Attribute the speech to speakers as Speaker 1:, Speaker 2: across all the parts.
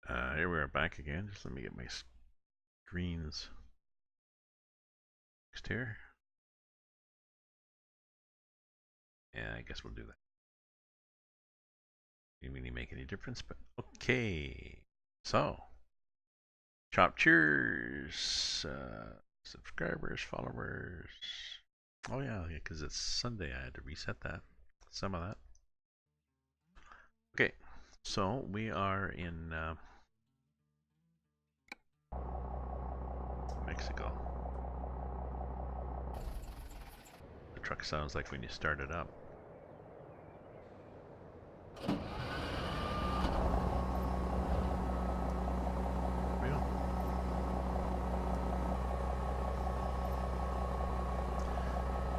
Speaker 1: Here we are back again. Just let me get my screens fixed here. Yeah, I guess we'll do that. Didn't really make any difference, but okay. So, chop cheers, subscribers, followers. Oh yeah, because it's Sunday. I had to reset that. Some of that. Okay, so we are in Mexico. The truck sounds like when you start it up.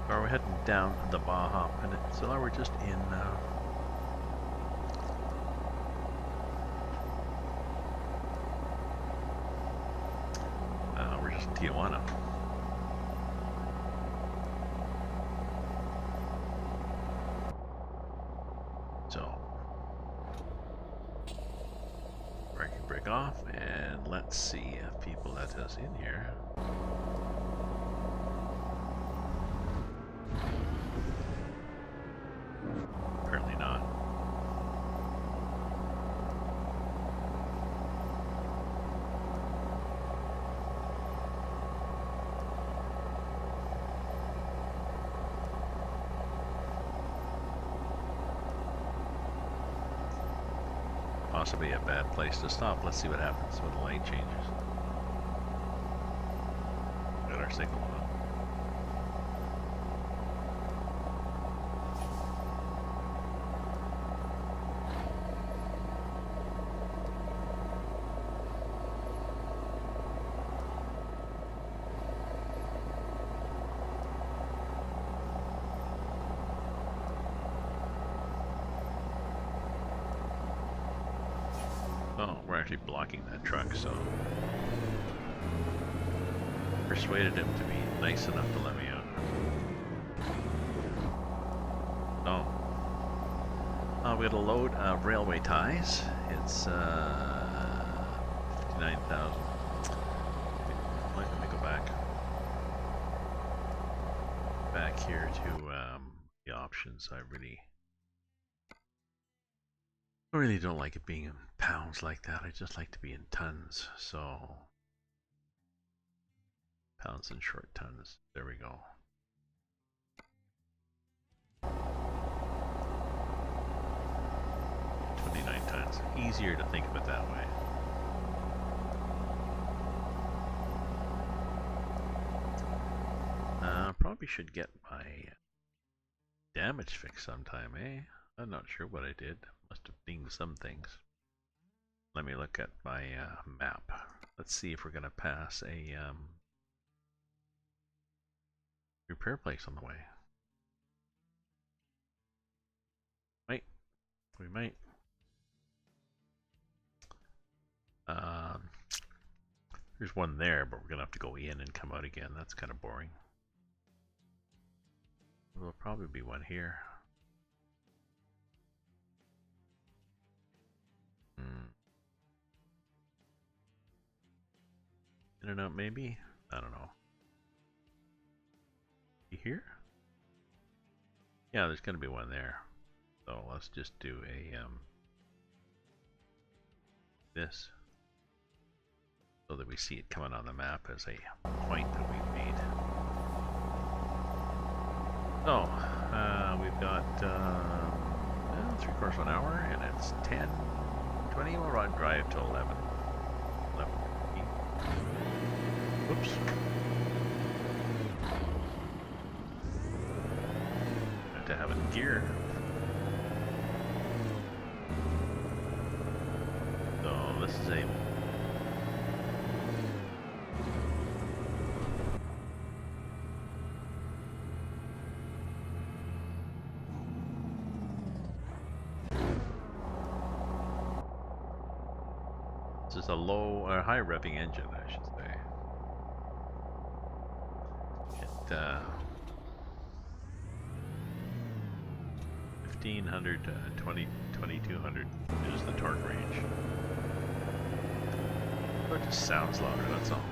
Speaker 1: We're heading down the Baja Peninsula. We're just in we're just in Tijuana. So break off and let's see if people let us in here. Apparently not. Possibly a bad place to stop. Let's see what happens when the light changes. Got our signal on. Oh, we're actually blocking that truck, so persuaded him to be nice enough to let me out. Oh, we got a load of railway ties. It's 59,000. Let me go back here to the options. I really don't like it being in pounds like that. I just like to be in tons. So pounds and short tons. There we go. 29 tons. Easier to think of it that way. Probably should get my damage fixed sometime, eh? I'm not sure what I did. Must have dinged some things. Let me look at my map. Let's see if we're going to pass a repair place on the way. We might. There's one there, but we're going to have to go in and come out again. That's kind of boring. There'll probably be one here. Internet maybe? I don't know. You here? Yeah, there's going to be one there. So let's just do a this so that we see it coming on the map as a point that we've made. So we've got 3/4 of an hour, and it's 10:20. We'll run drive till 11. 11:15. Whoops. Have to have it in gear. So this is a low or high revving engine, I should say. It 1500 to 2200 is the torque range. Oh, it just sounds louder, that's all.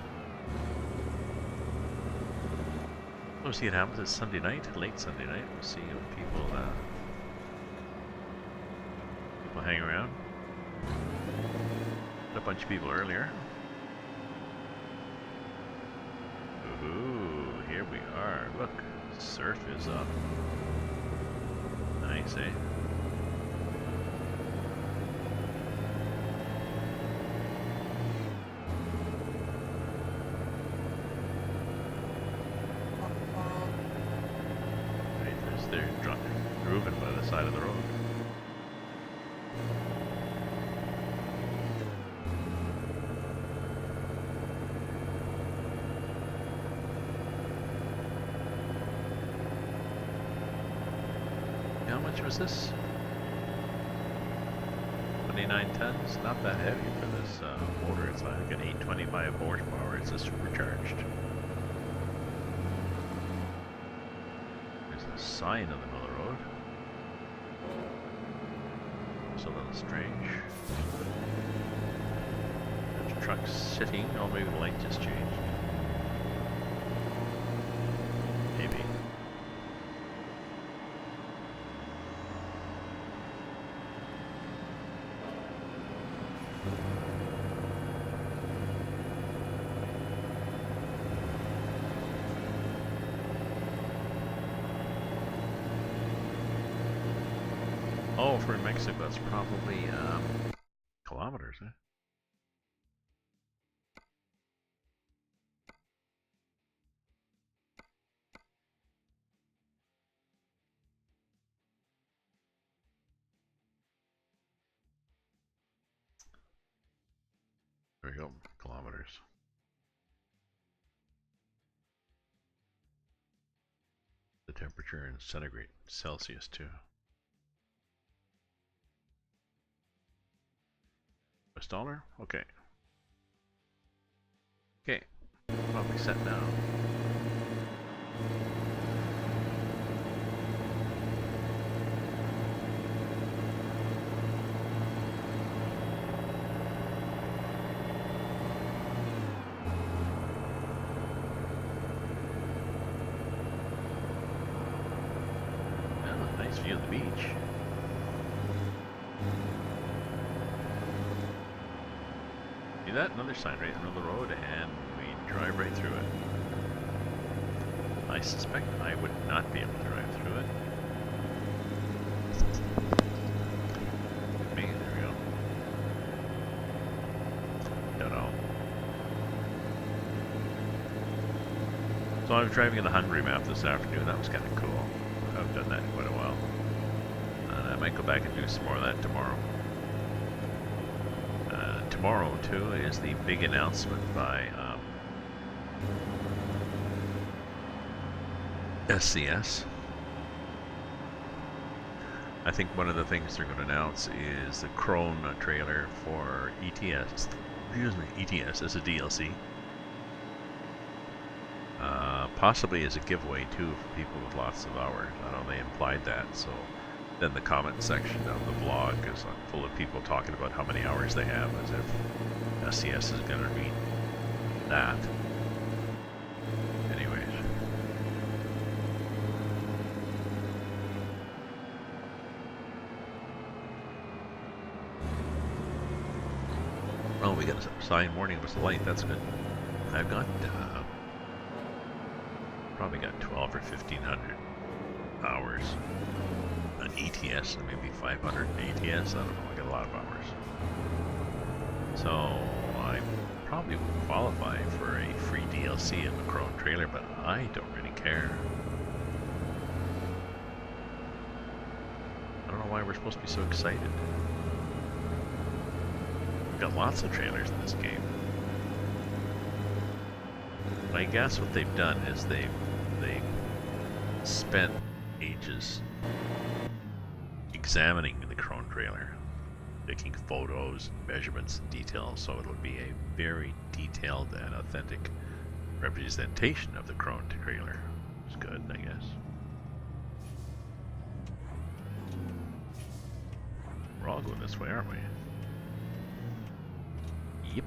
Speaker 1: We'll see what happens. It's Sunday night, late Sunday night. We'll see what people hang around. A bunch of people earlier. Ooh, here we are. Look, surf is up. Nice, eh? They're grooving by the side of the road. How much was this? 29 tons? Not that heavy for this motor. It's like an 825 horsepower. It's a supercharged. Sign in the middle of the road. It's a little strange. There's trucks sitting. Oh, maybe the light just changed. Maybe. Oh, for Mexico, that's probably kilometers, eh? There we go, kilometers. The temperature in centigrade, Celsius too. $1? Okay. Okay, probably set now. Nice view of the beach. See that? Another sign right in the middle of the road, and we drive right through it. I suspect I would not be able to drive through it. Me, there we go. Don't know. So I was driving in the Hungary map this afternoon. That was kind of cool. I haven't done that in quite a while. I might go back and do some more of that tomorrow. Tomorrow, too, is the big announcement by SCS. I think one of the things they're going to announce is the Krone trailer for ETS. Excuse me, ETS as a DLC. Possibly as a giveaway too for people with lots of hours. I know they implied that, so then the comment section of the blog is full of people talking about how many hours they have, as if SCS is going to read that. Anyways. Oh, we got a sign warning with the light. That's good. I've got probably got 12 or 1500 hours on ETS and maybe 500 ATS. I don't know. I got a lot of hours. So I probably would qualify for a free DLC in the Krone trailer, but I don't really care. I don't know why we're supposed to be so excited. We've got lots of trailers in this game. I guess what they've done is they spent ages examining the Krone trailer, taking photos, measurements, and details, so it would be a very detailed and authentic representation of the Krone trailer. It's good, I guess. We're all going this way, aren't we? Yep.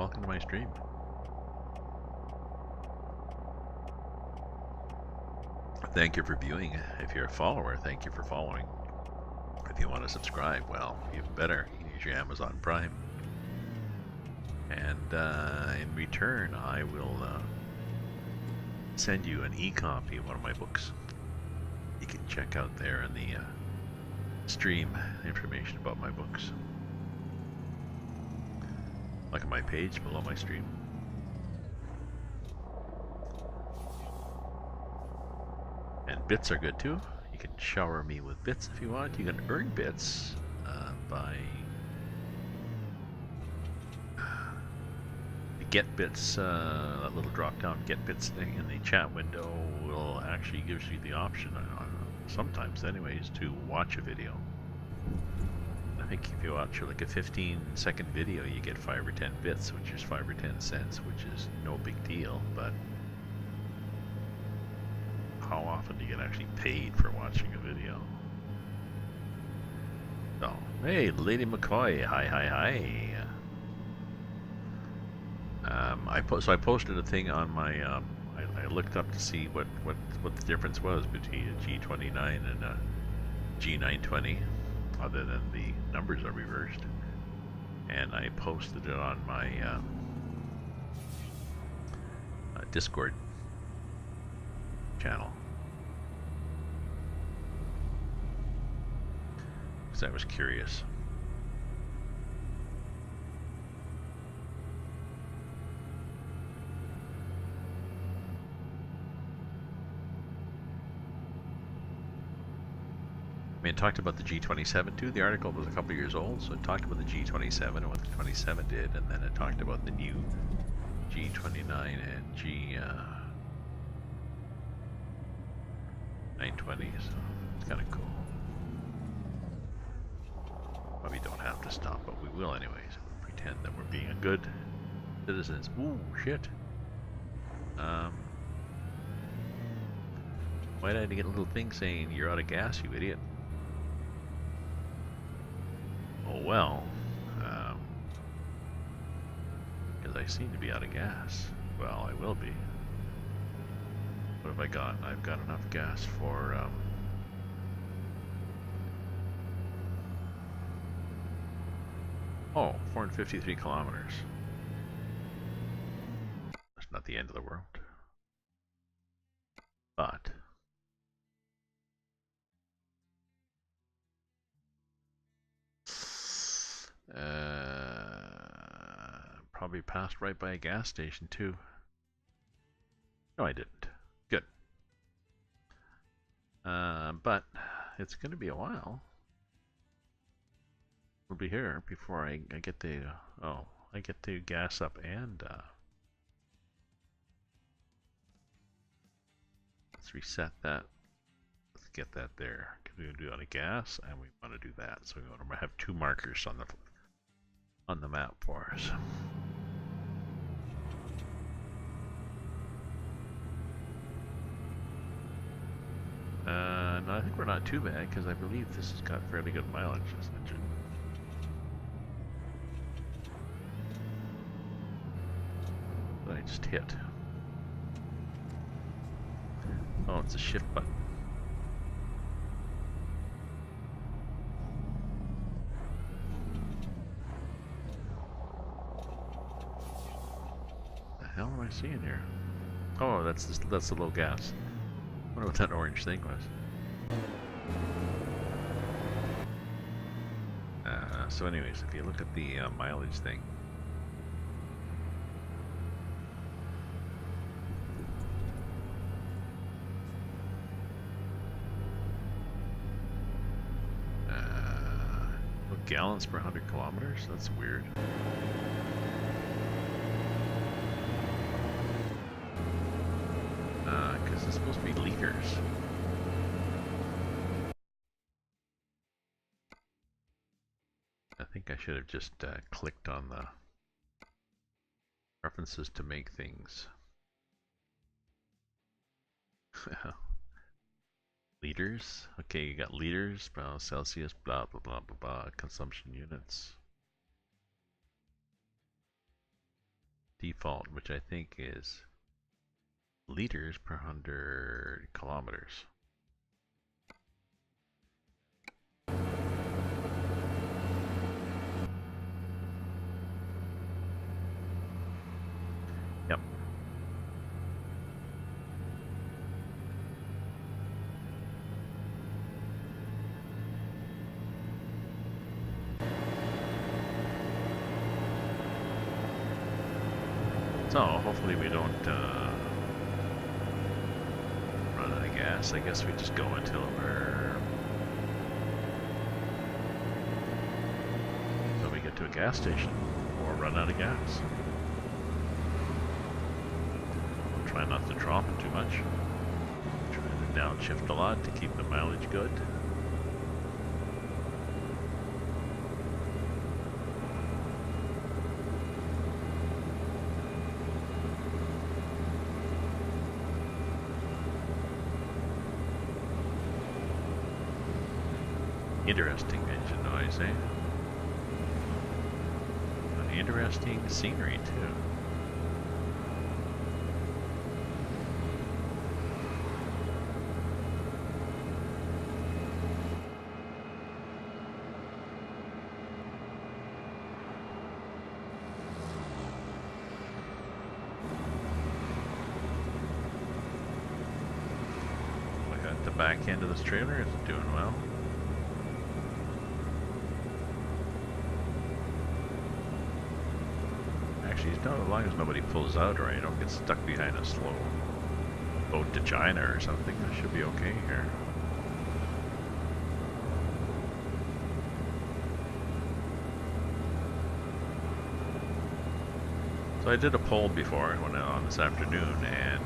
Speaker 1: welcome to my stream. Thank you for viewing. If you're a follower, thank you for following. If you want to subscribe, well, even better. You use your Amazon Prime. And in return, I will send you an e-copy of one of my books. You can check out there in the stream information about my books. Look at my page below my stream. And bits are good too. You can shower me with bits if you want. You can earn bits by the get bits, that little drop down get bits thing in the chat window will actually gives you the option, sometimes anyways, to watch a video. I think if you watch like a 15-second video, you get 5 or 10 bits, which is 5 or 10 cents, which is no big deal, but how often do you get actually paid for watching a video? So, hey, Lady McCoy, hi. So I posted a thing on my, I looked up to see what the difference was between a G29 and a G920, other than the numbers are reversed. And I posted it on my Discord channel. Because I was curious. I mean, it talked about the G27 too. The article was a couple years old, so it talked about the G27 and what the 27 did, and then it talked about the new G29 and G920, so it's kind of cool. Well, we don't have to stop, but we will anyways. We'll pretend that we're being a good citizens. Ooh, shit. Why did I get a little thing saying you're out of gas, you idiot? Oh well, because I seem to be out of gas. Well, I will be. What have I got? I've got enough gas for, 453 kilometers. That's not the end of the world. But probably passed right by a gas station too. No, I didn't. Good. But it's going to be a while. We'll be here before I get to, I get to gas up and, let's reset that. Let's get that there. Because we're going to do it on a gas, and we want to do that. So we want to have 2 markers on the map for us. No, I think we're not too bad, because I believe this has got fairly good mileage, this engine. That I just hit. Oh, it's a shift button. What the hell am I seeing here? Oh, that's the low gas. I wonder what that orange thing was. So anyways, if you look at the mileage thing, gallons per 100 kilometers? That's weird. Because it's supposed to be liters. I think I should have just clicked on the references to make things. Liters? Okay, you got liters, Celsius, blah, blah, blah, blah, blah, consumption units. default, which I think is liters per 100 kilometers. Yep. So hopefully we don't run out of gas. I guess we just go until we get to a gas station or run out of gas. We'll try not to drop it too much. Try to downshift a lot to keep the mileage good. Interesting engine noise, eh? An interesting scenery, too. Look at the back end of this trailer, is it doing well? Actually, as long as nobody pulls out or I don't get stuck behind a slow boat to China or something, I should be okay here. So I did a poll before I went on this afternoon, and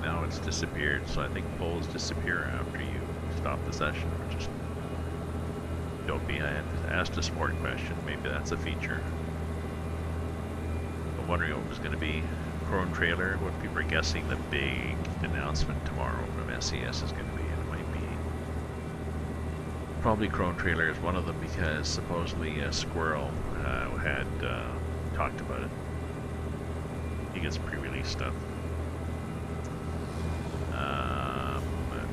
Speaker 1: now it's disappeared. So I think polls disappear after you stop the session, or just don't be. I asked a sport question. Maybe that's a feature. Wondering what was going to be Crone Trailer, what people are guessing the big announcement tomorrow from SES is going to be, and it might be probably Crone Trailer is one of them, because supposedly Squirrel had talked about it. He gets pre-release stuff.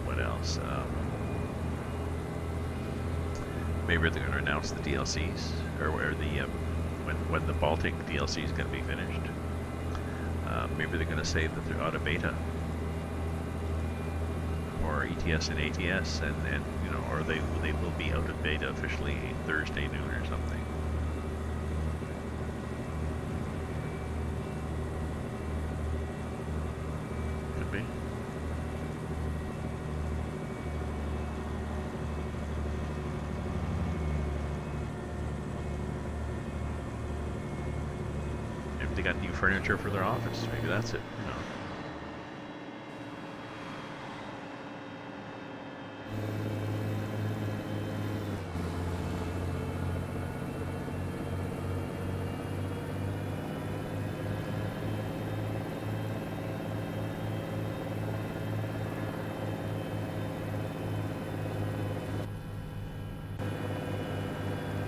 Speaker 1: What else? Maybe they're going to announce the DLCs, or where the when the Baltic DLC is going to be finished. Maybe they're going to say that they're out of beta for ETS and ATS, and you know, or they will be out of beta officially Thursday noon or something. Could be. They got new furniture for their office. Maybe that's it. You know.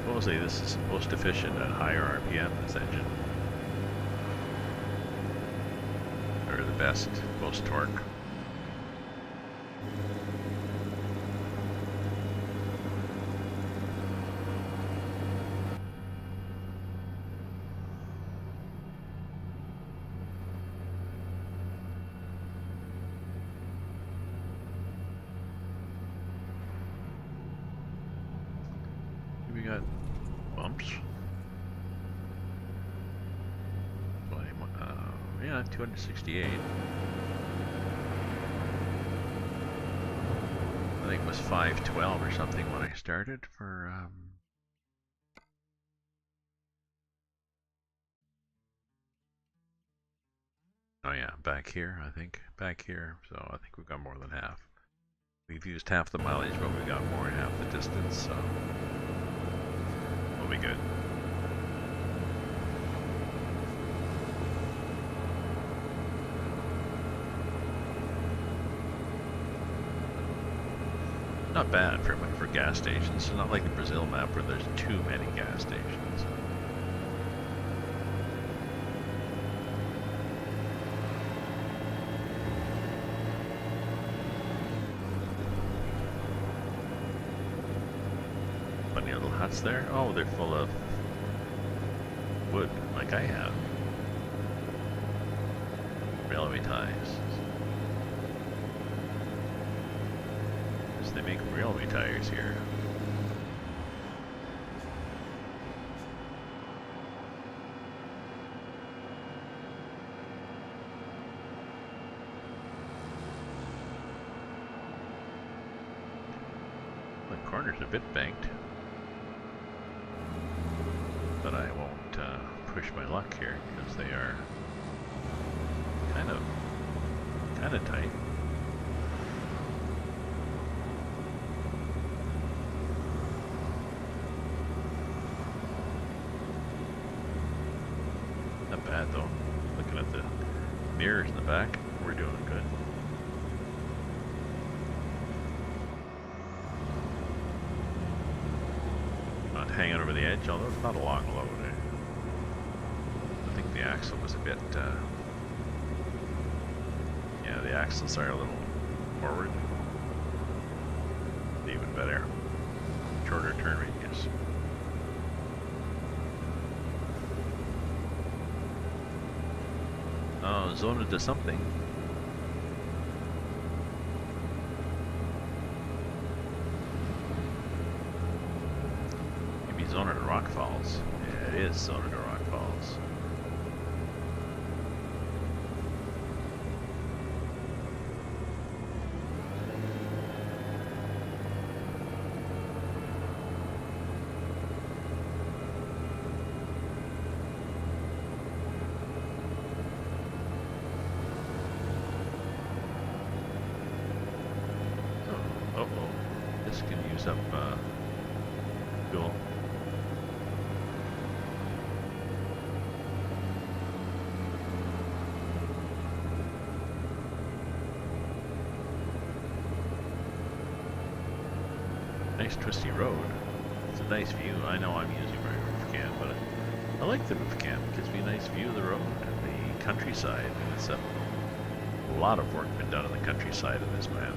Speaker 1: Supposedly this is most efficient at higher RPM, this engine. Or the best, most torque. We got bumps. Yeah, 268. I think it was 512 or something when I started for oh yeah, back here, I think. Back here, so I think we've got more than half. We've used half the mileage, but we got more than half the distance, so we'll be good. Not bad for gas stations. It's not like the Brazil map where there's too many gas stations. nuts there? Oh, they're full of wood, like I have. Railway ties. Because they make railway tires here. The corner's a bit banked. But I won't push my luck here because they are kind of tight. Not bad though. Looking at the mirrors in the back, we're doing good. Not hanging over the edge, although it's not a long load. I think the axle was a bit, yeah, the axles are a little forward. Even better. Shorter turn radius. Oh, zone into something. Maybe zone into Rock Falls. Yeah, it is zone into Rock Falls. This can use up fuel. Nice twisty road. It's a nice view. I know I'm using my roof can, but I like the roof can. It gives me a nice view of the road and the countryside. And it's a lot of work been done on the countryside of this map.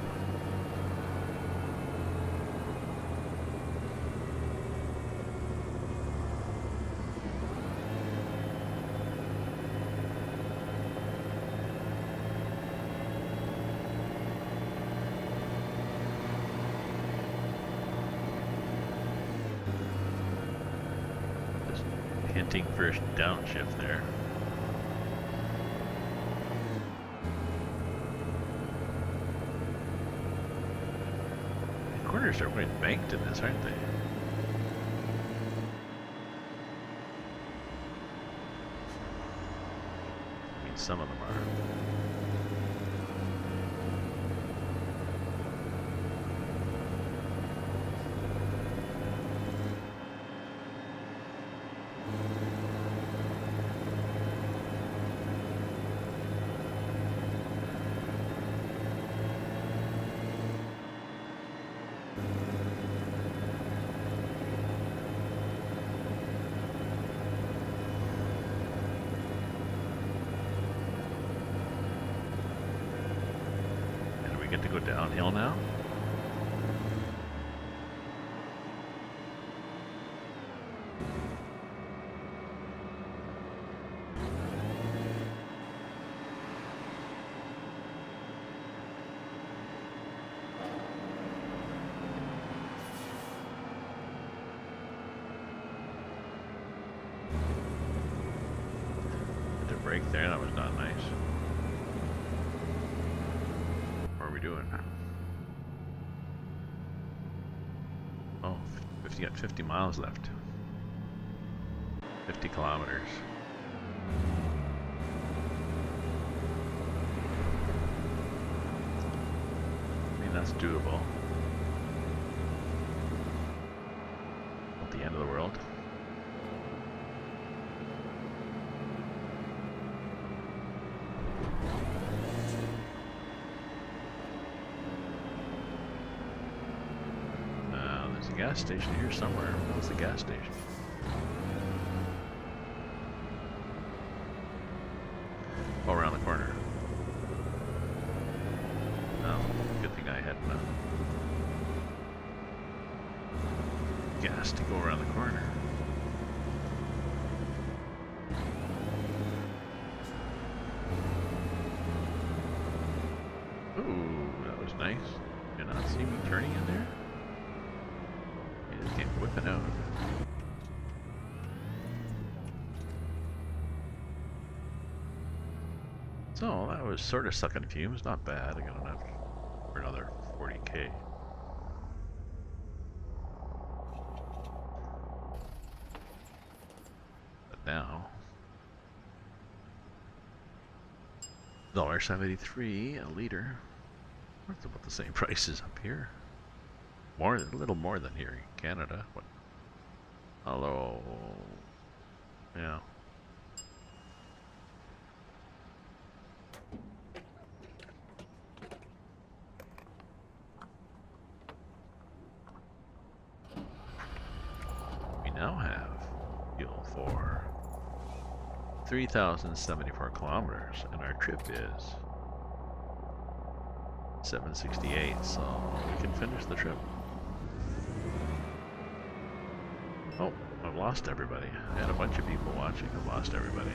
Speaker 1: Hinting first downshift there. The corners are quite banked in this, aren't they? I mean, some of them are. Get to go downhill now? Had to brake there, that was not nice. Doing? Oh, got 50 miles left. 50 kilometers. I mean, that's doable. Not the end of the world. Gas station here somewhere. What's the gas station? Oh, around the corner. No, good thing I had gas. fast to go around the corner. Ooh, that was nice. Did you not see me turning in there? You just came whipping out. So that was sort of sucking fumes, not bad. I got enough for another 40k. But now, $1.73 a liter. That's about the same price as up here. More, a little more than here in Canada. What? Hello. Yeah. We now have fuel for 3,074 kilometers, and our trip is 768, so we can finish the trip. Oh, I've lost everybody. I had a bunch of people watching. I've lost everybody.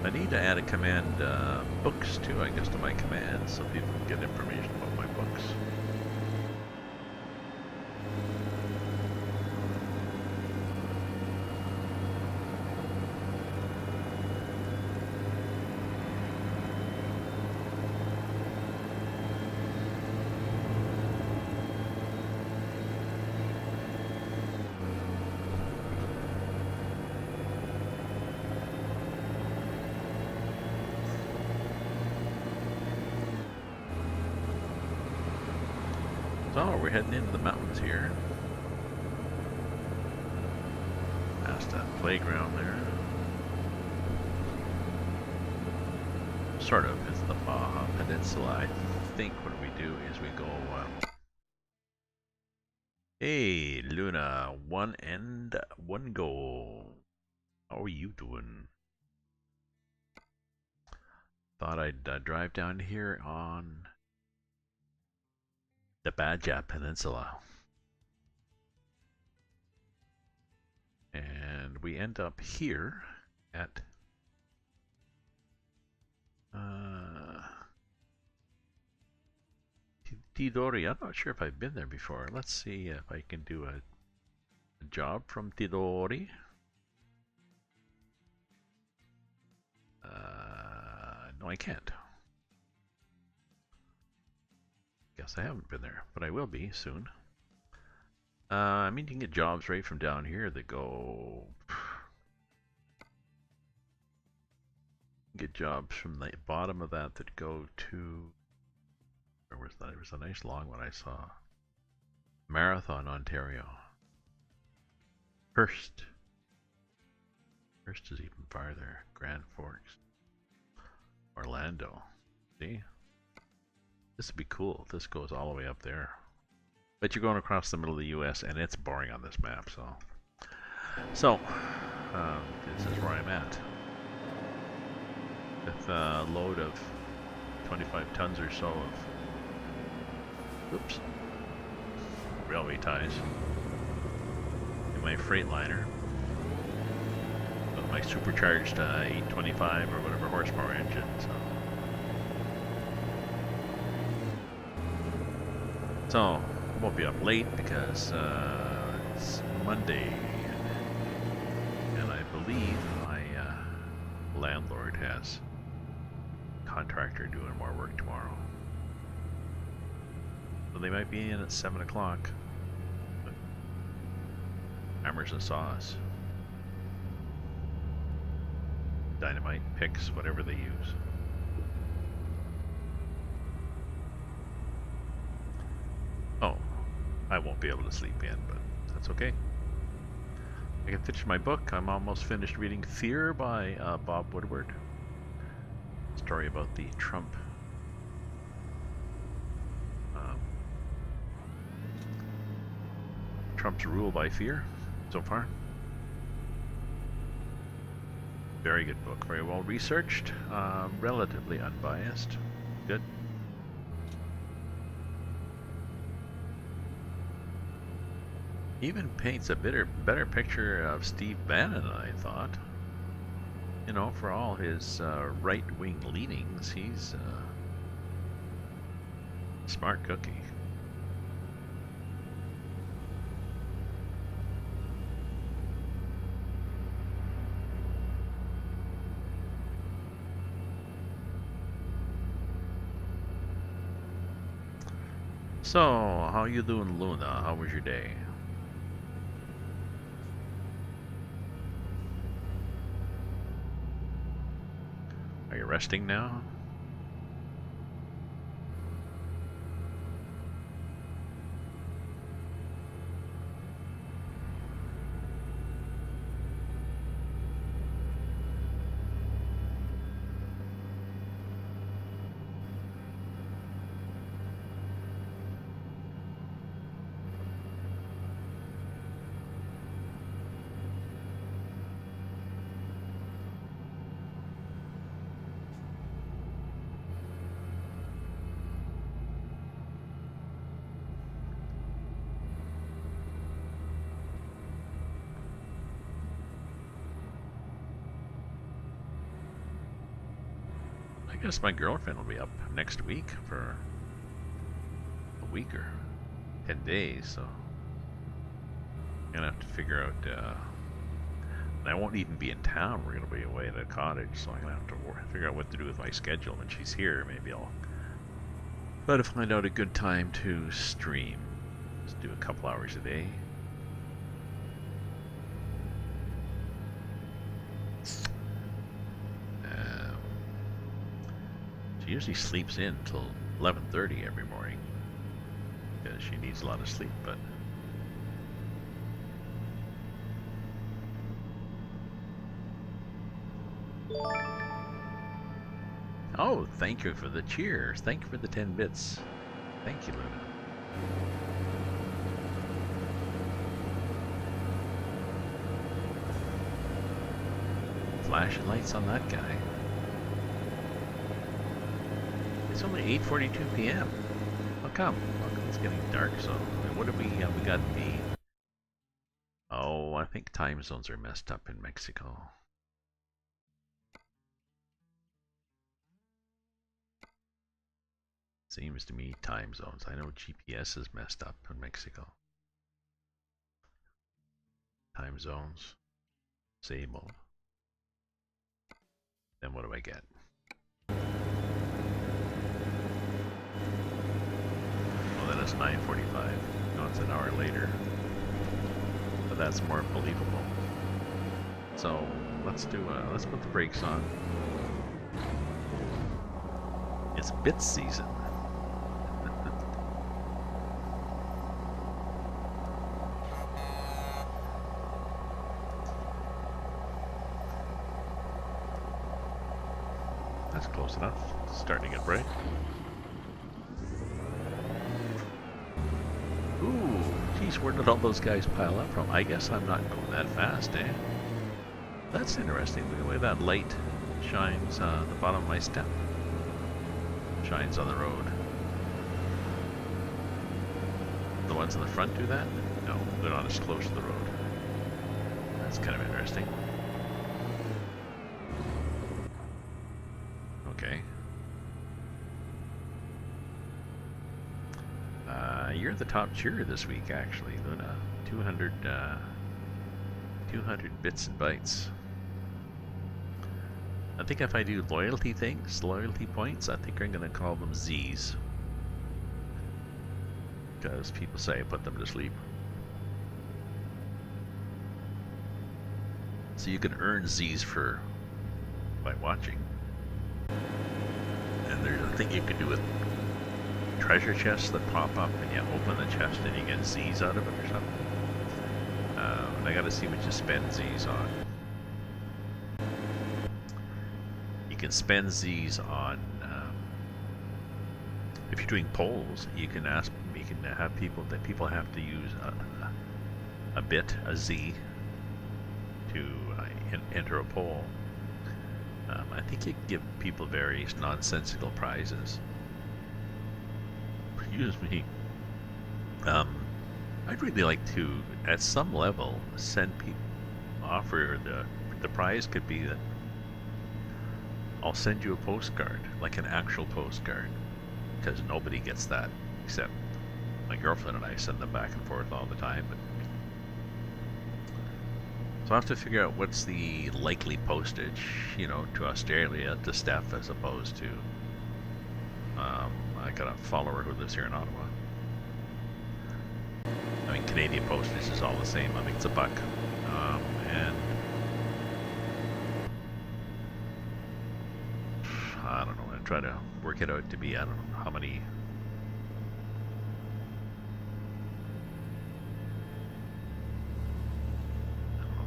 Speaker 1: I need to add a command books too, I guess, to my commands so people can get information about my books. So we're heading into the mountains here. Past that playground there. Sort of, it's the Baja Peninsula. I think what we do is we go, hey Luna, one and one goal. How are you doing? Thought I'd drive down here on the Baja Peninsula. And we end up here at Tidori. I'm not sure if I've been there before. Let's see if I can do a job from Tidori. No, I can't. Guess I haven't been there, but I will be soon. I mean, you can get jobs right from down here that go... Get jobs from the bottom of that go to... Where was that? There was a nice long one I saw. Marathon, Ontario. Hearst. Hearst is even farther. Grand Forks. Orlando. See? This would be cool if this goes all the way up there. But you're going across the middle of the US and it's boring on this map, so. So, this is where I'm at. With a load of 25 tons or so of, oops, railway ties in my Freightliner. With my supercharged 825 or whatever horsepower engine, so. So, I won't be up late because it's Monday, and I believe my landlord has a contractor doing more work tomorrow. So they might be in at 7 o'clock. Hammers and saws, dynamite, picks, whatever they use. Oh, I won't be able to sleep in, but that's okay. I can finish my book. I'm almost finished reading Fear by Bob Woodward. Story about the Trump Trump's Rule by Fear so far. Very good book, very well researched, relatively unbiased. Good. Even paints a better picture of Steve Bannon, I thought. You know, for all his right-wing leanings, he's a smart cookie. So, how you doing, Luna? How was your day? Are you resting now? I guess my girlfriend will be up next week for a week or 10 days, so I'm gonna have to figure out. I won't even be in town. We're gonna be away at a cottage, so I'm gonna have to figure out what to do with my schedule when she's here. Maybe I'll try to find out a good time to stream. Just do a couple hours a day. She usually sleeps in till 11:30 every morning because she needs a lot of sleep, but oh, thank you for the cheers. Thank you for the 10 bits. Thank you, Luna. Flashing lights on that guy. It's only 8:42 p.m. How come? How come it's getting dark? So, what have we got the... Oh, I think time zones are messed up in Mexico. Seems to me time zones. I know GPS is messed up in Mexico. Time zones. Disabled. Then what do I get? Well, then it's 9:45. No, it's an hour later. But that's more believable. So let's put the brakes on. It's bit season. That's close enough. Starting to get bright. Ooh, geez, where did all those guys pile up from? I guess I'm not going that fast, eh? That's interesting. Look at the way that light shines the bottom of my step. Shines on the road. The ones in the front do that? No, they're not as close to the road. That's kind of interesting. Okay. You're the top cheerer this week, actually, Luna. 200 bits and bytes. I think if I do loyalty things, loyalty points, I think I'm going to call them Z's. Because people say I put them to sleep. So you can earn Z's by watching. And there's a thing you can do with treasure chests that pop up and you open the chest and you get Z's out of it or something. I gotta see what you spend Z's on. You can spend Z's on, if you're doing polls, you can have people have to use a Z, to enter a poll. I think you give people various nonsensical prizes. Excuse me. I'd really like to, at some level, send people, offer the prize could be that I'll send you a postcard, like an actual postcard, because nobody gets that except my girlfriend and I send them back and forth all the time. But so I have to figure out what's the likely postage, to Australia to Steph, as opposed to I got a follower who lives here in Ottawa. I mean, Canadian postage is all the same. I think it's $1, and I don't know. I'm gonna try to work it out to be, I don't know how many. I don't know,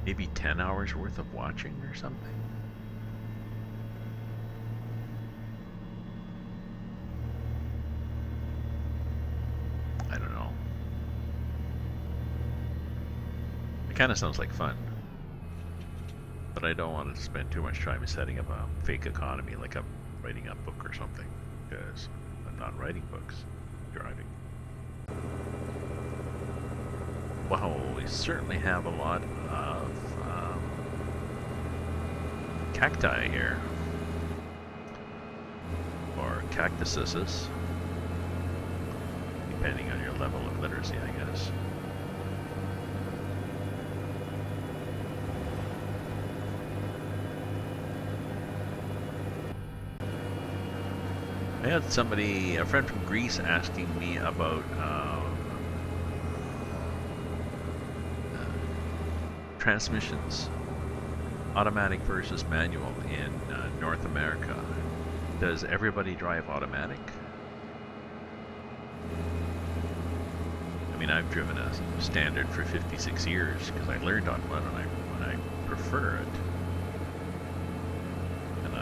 Speaker 1: maybe 10 hours worth of watching or something. I don't know. It kind of sounds like fun, but I don't want to spend too much time setting up a fake economy, like I'm writing a book or something, because I'm not writing books, I'm driving. Well, we certainly have a lot of cacti here, or cactuses, depending on your level of literacy, I guess. I had somebody, a friend from Greece, asking me about transmissions, automatic versus manual in North America. Does everybody drive automatic? I mean, I've driven a standard for 56 years because I learned on one and I prefer it. And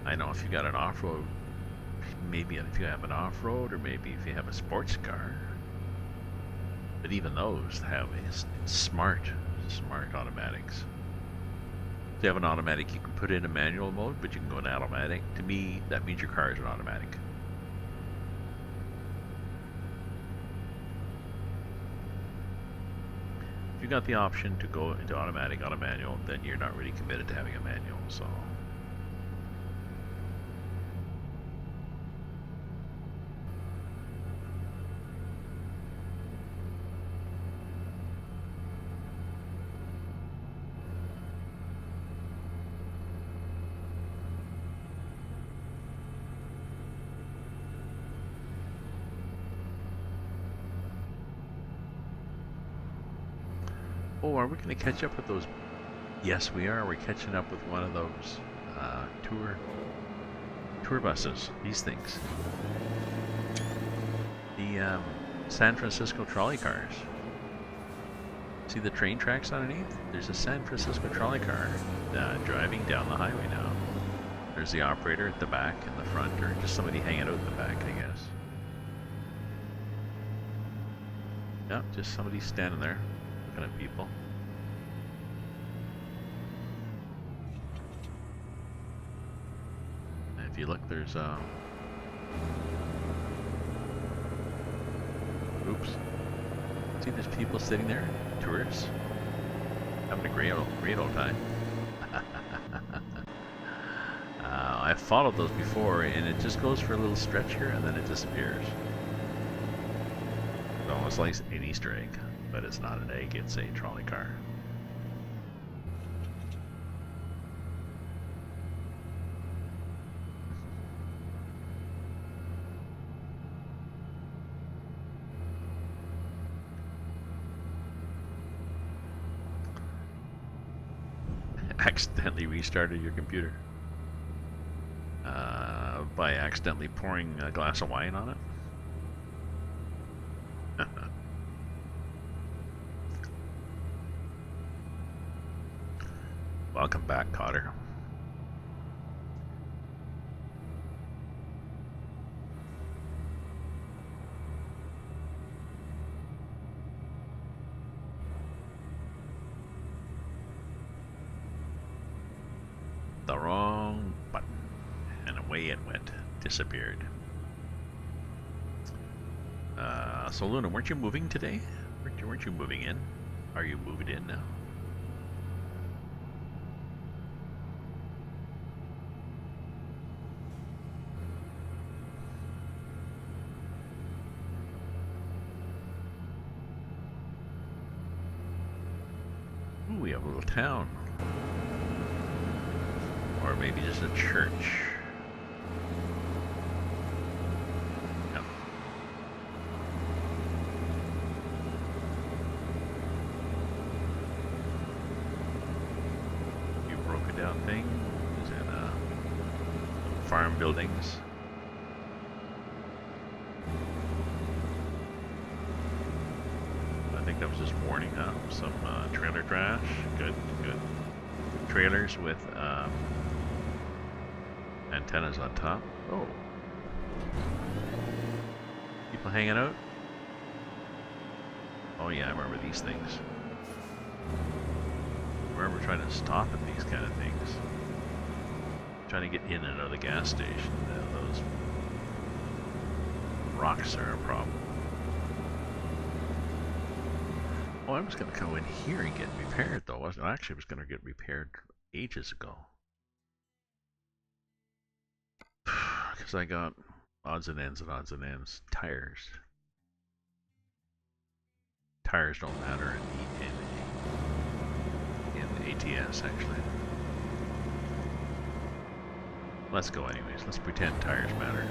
Speaker 1: I know if you got an off-road, maybe if you have an off-road, or maybe if you have a sports car. But even those have smart automatics. If you have an automatic, you can put it in a manual mode, but you can go in automatic. To me, that means your car is an automatic. If you got the option to go into automatic on a manual, then you're not really committed to having a manual. So. Oh, are we going to catch up with those? Yes, we are. We're catching up with one of those tour buses. These things. The San Francisco trolley cars. See the train tracks underneath? There's a San Francisco trolley car driving down the highway now. There's the operator at the back and the front, or just somebody hanging out at the back, I guess. Yep, just somebody standing there. Looking at people. And if you look, there's oops. See, there's people sitting there, tourists, having a great old time. I've followed those before, and it just goes for a little stretch here, and then it disappears. It's almost like an Easter egg. But it's not an egg, it's a trolley car. Accidentally restarted your computer by accidentally pouring a glass of wine on it. Welcome back, Cotter. the wrong button. And away it went. Disappeared. So Luna, weren't you moving today? Weren't you moving in? Are you moving in now? Ooh, we have a little town. Or maybe just a church. Yep. You broken down things and farm buildings. I think that was just warning, huh? Some trailer trash. Good, good. Trailers with antennas on top. Oh. People hanging out? Oh yeah, I remember these things. I remember trying to stop at these kind of things. Trying to get in and out of the gas station. Those rocks are a problem. Oh, I was going to go in here and get repaired though, wasn't I? Actually, was going to get repaired ages ago. Because I got odds and ends. Tires. Tires don't matter in ATS, actually. Let's go anyways. Let's pretend tires matter.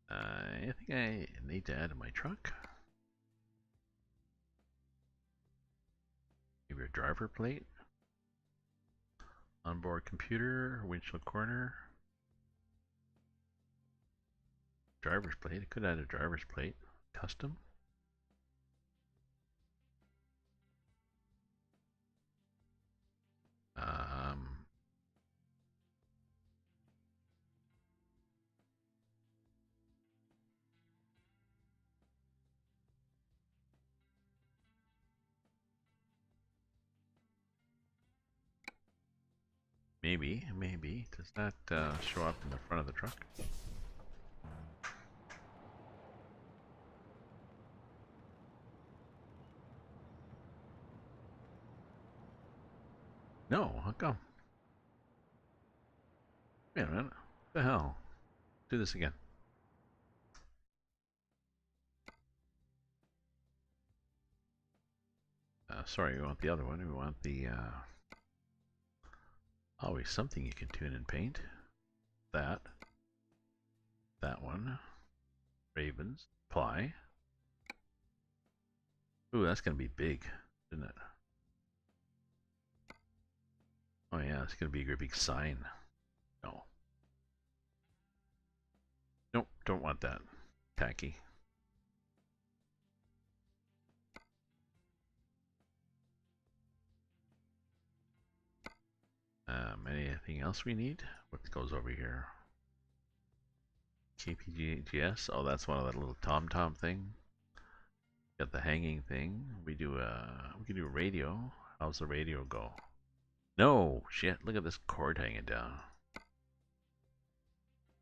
Speaker 1: I think I need to add to my truck. Maybe a driver plate. Onboard computer, windshield corner. Driver's plate. I could add a driver's plate. Custom. Maybe. Does that show up in the front of the truck? No, how come? Wait a minute. What the hell? Do this again. Sorry, we want the other one. We want the... always something you can tune and paint. That. That one. Ravens. Apply. Ooh, that's going to be big, isn't it? Oh yeah, it's going to be a great big sign. No. Nope, don't want that. Tacky. Anything else we need? What goes over here? KPGS. Oh, that's one of that little tom-tom thing. Got the hanging thing. We can do a radio. How's the radio go? No, shit, look at this cord hanging down.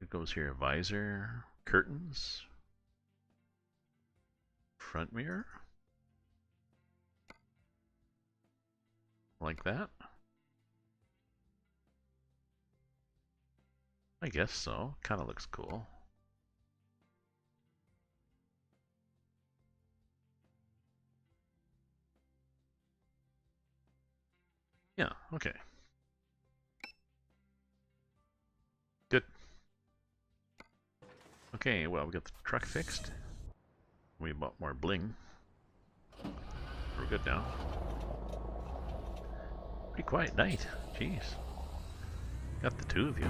Speaker 1: It goes here, visor, curtains, front mirror. Like that? I guess so. Kind of looks cool. Yeah, okay. Good. Okay, well, we got the truck fixed. We bought more bling. We're good now. Pretty quiet night. Jeez. Got the two of you.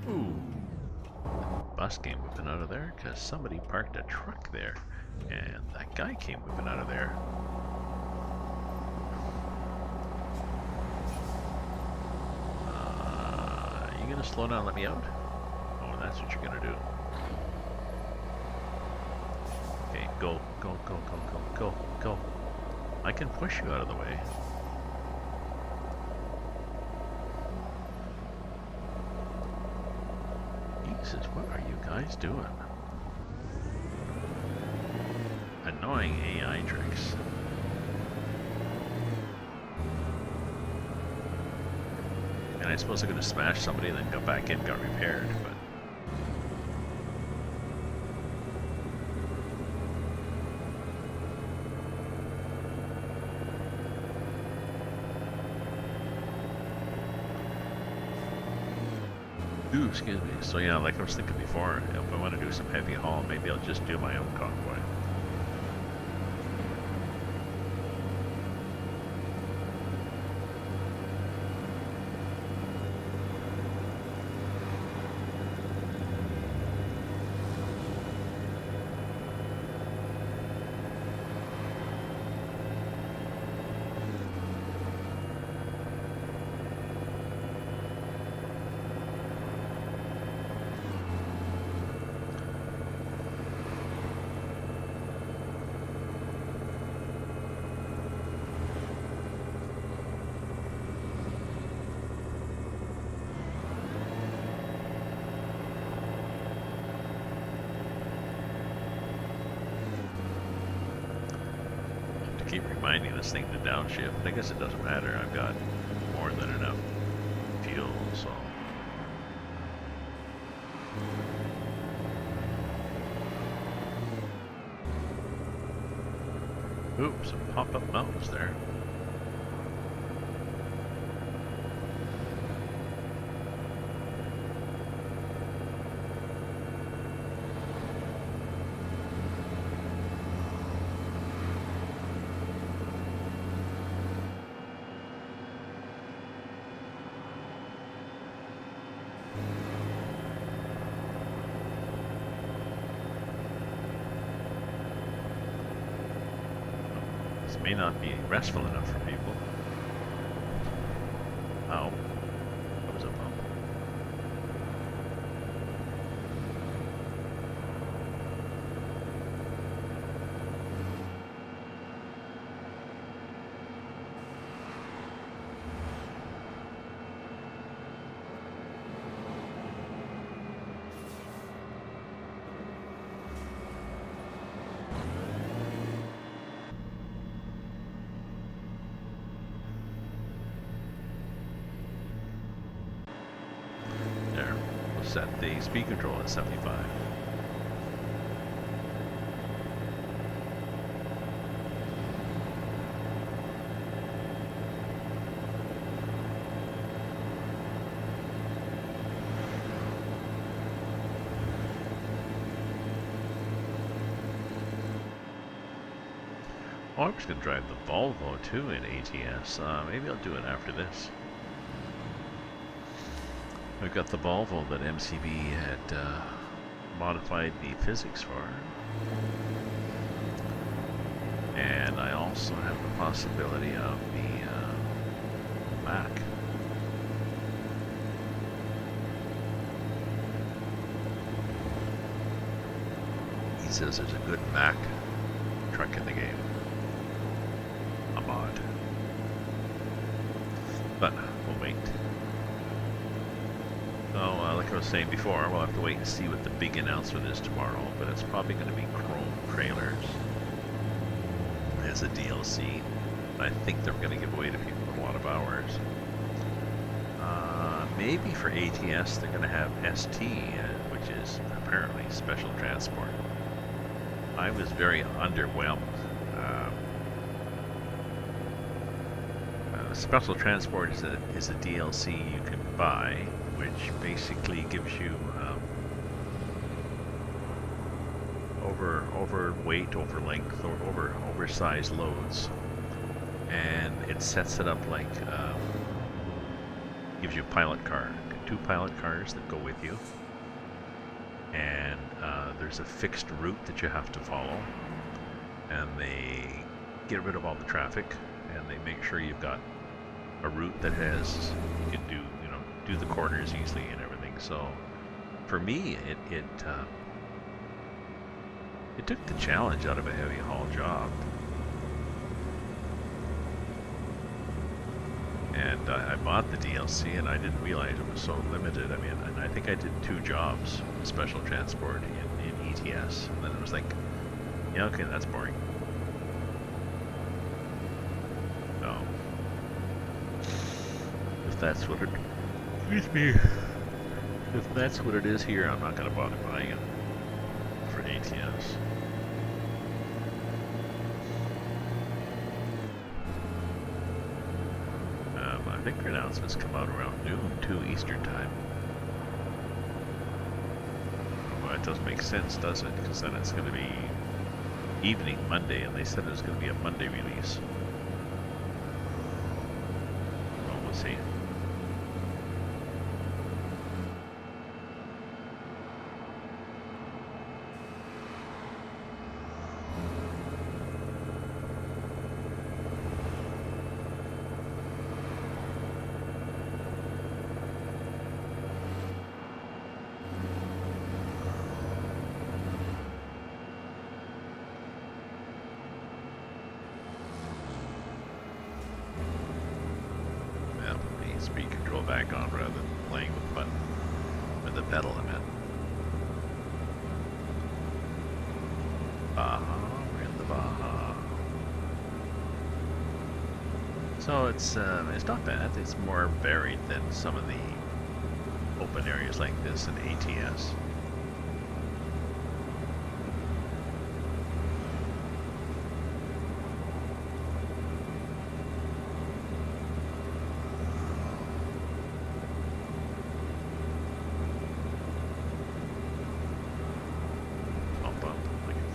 Speaker 1: Ooh. Bus came whipping out of there because somebody parked a truck there. And that guy came whipping out of there. You gonna slow down and let me out? Oh, that's what you're gonna do. Okay, go, go, go, go, go, go, go. I can push you out of the way. Jesus, what are you guys doing? Annoying AI tricks. And I suppose I'm gonna smash somebody and then go back in, got repaired, but ooh, excuse me. So yeah, like I was thinking before, if I want to do some heavy haul, maybe I'll just do my own convoy. Keep reminding this thing to downshift, but I guess it doesn't matter. I've got more than enough fuel, so. Oops, some pop-up mountains there. May not be restful enough for people. Oh, that was a bump. Set the speed control at 75. Oh, I was going to drive the Volvo too in ATS. Maybe I'll do it after this. We've got the Volvo that MCB had modified the physics for. And I also have the possibility of the Mac. He says there's a good Mac truck in the game. A mod. But we'll wait. Oh, like I was saying before, we'll have to wait and see what the big announcement is tomorrow, but it's probably going to be Chrome trailers as a DLC. I think they're going to give away to people a lot of hours. Maybe for ATS they're going to have ST, which is apparently special transport. I was very underwhelmed. Special transport is a DLC you can buy, which basically gives you overweight, over length, or oversized loads, and it sets it up like gives you a pilot car, 2 pilot cars that go with you, and there's a fixed route that you have to follow, and they get rid of all the traffic, and they make sure you've got a route that has you can do the corners easily and everything. So for me, it took the challenge out of a heavy haul job. And I bought the DLC, and I didn't realize it was so limited. I mean, I think I did 2 jobs, special transport in ETS, and then it was like, yeah, okay, that's boring. So, if that's what it, excuse me, if that's what it is here, I'm not going to bother buying it for ATS. I think the announcements come out around noon, 2 Eastern time. Well, that doesn't make sense, does it? Because then it's going to be evening Monday, and they said it was going to be a Monday release. Well, we'll see. Speed control back on rather than playing with the button, with the pedal, I meant. Baja, we're in the Baja. So it's not bad. It's more varied than some of the open areas like this in ATS.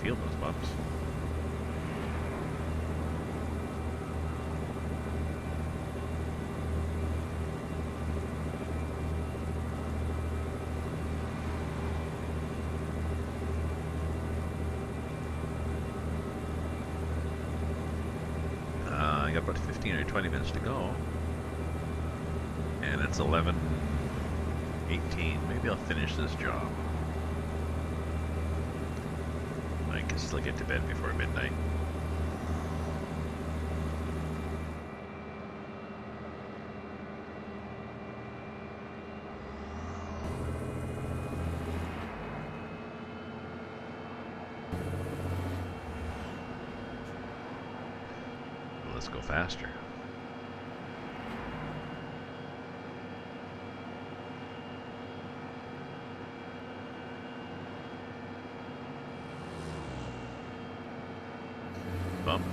Speaker 1: Feel those bumps. I got about 15 or 20 minutes to go, and it's 11:18. Maybe I'll finish this job. I can still get to bed before midnight. Let's go faster. Bump.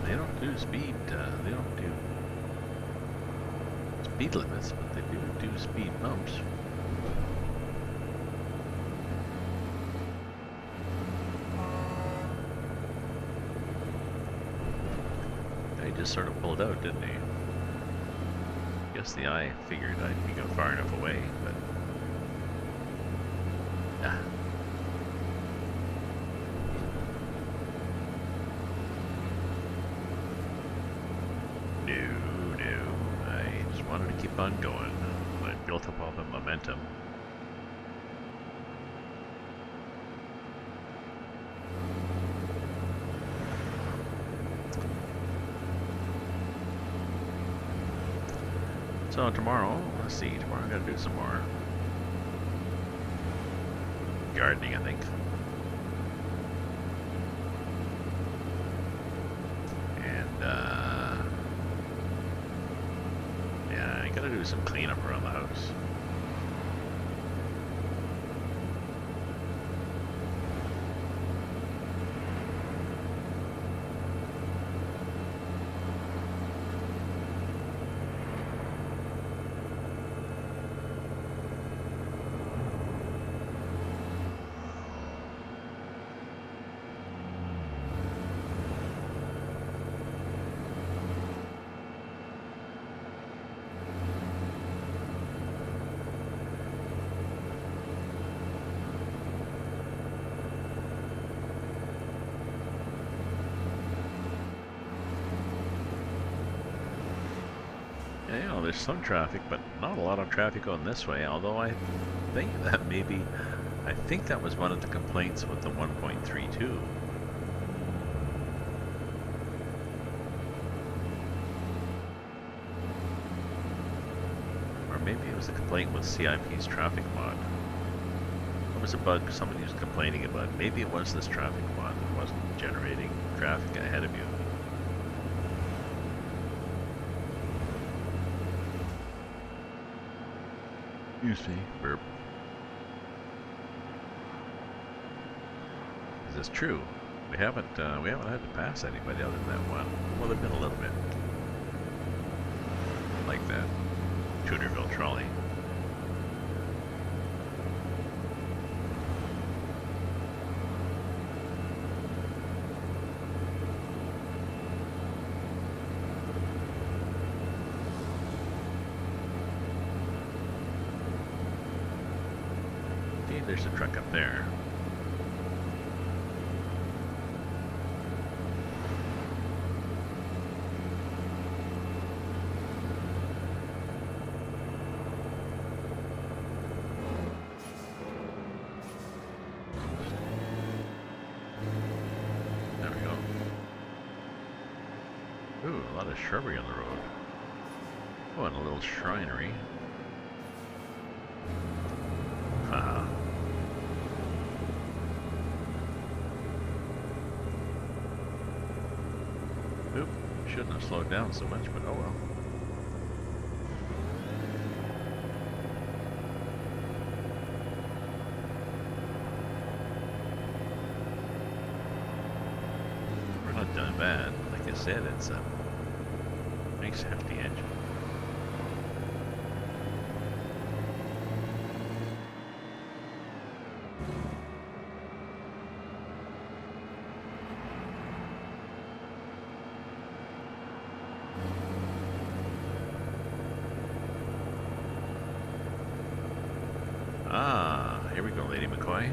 Speaker 1: They don't do speed, they don't do speed limits, but they do speed bumps. They just sort of pulled out, didn't they? Guess the eye figured I'd be far enough away, but yeah. No, I just wanted to keep on going. I built up all the momentum. So tomorrow, let's see, tomorrow I'm gonna do some more gardening, I think. And yeah, I gotta do some cleanup around the house. there's some traffic, but not a lot of traffic on this way, although I think that maybe, I think that was one of the complaints with the 1.32. Or maybe it was a complaint with CIP's traffic mod. There was a bug somebody was complaining about. Maybe it was this traffic mod that wasn't generating traffic ahead of you. Excuse me, burp. Is this true? We haven't had to pass anybody other than that one. Well, there've been a little bit like that Tudorville trolley. See, there's a truck up there. Ooh, a lot of shrubbery on the road. Oh, and a little shrinery. Haha. Oop, shouldn't have slowed down so much, but oh well. We're not done bad. Like I said, it's a nice hefty engine. Ah, here we go, Lady McCoy.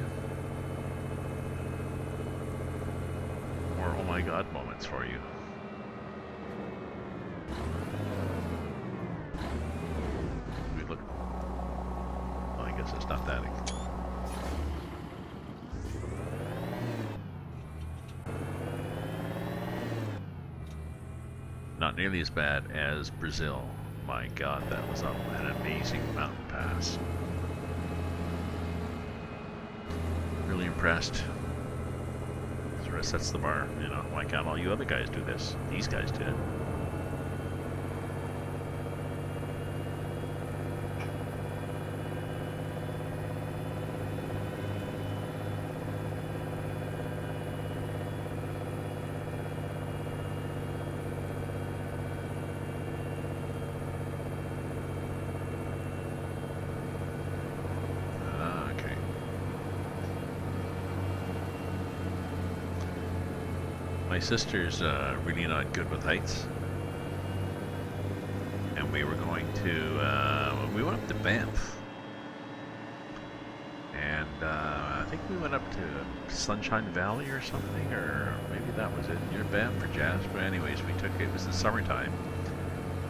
Speaker 1: More oh my god moments for you. We look. Well, I guess it's not that. Not nearly as bad as Brazil. My god, that was up an amazing mountain pass. Really impressed. Sort of sets the bar, you know. Why can't all you other guys do this? These guys did. My sister's really not good with heights, and we were going to, we went up to Banff, and I think we went up to Sunshine Valley or something, or maybe that was it, near Banff or Jazz, but anyways, we took, it was the summertime,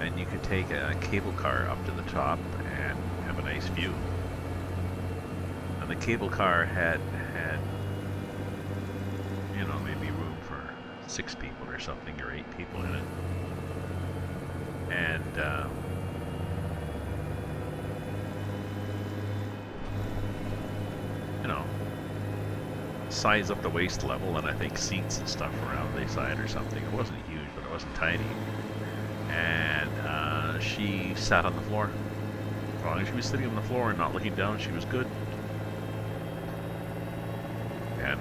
Speaker 1: and you could take a cable car up to the top and have a nice view. And the cable car had you know, maybe room for 6 people or something, or 8 people in it. And you know, size up the waist level, and I think seats and stuff around the side or something. It wasn't huge, but it wasn't tiny. And she sat on the floor. As long as she was sitting on the floor and not looking down, she was good. And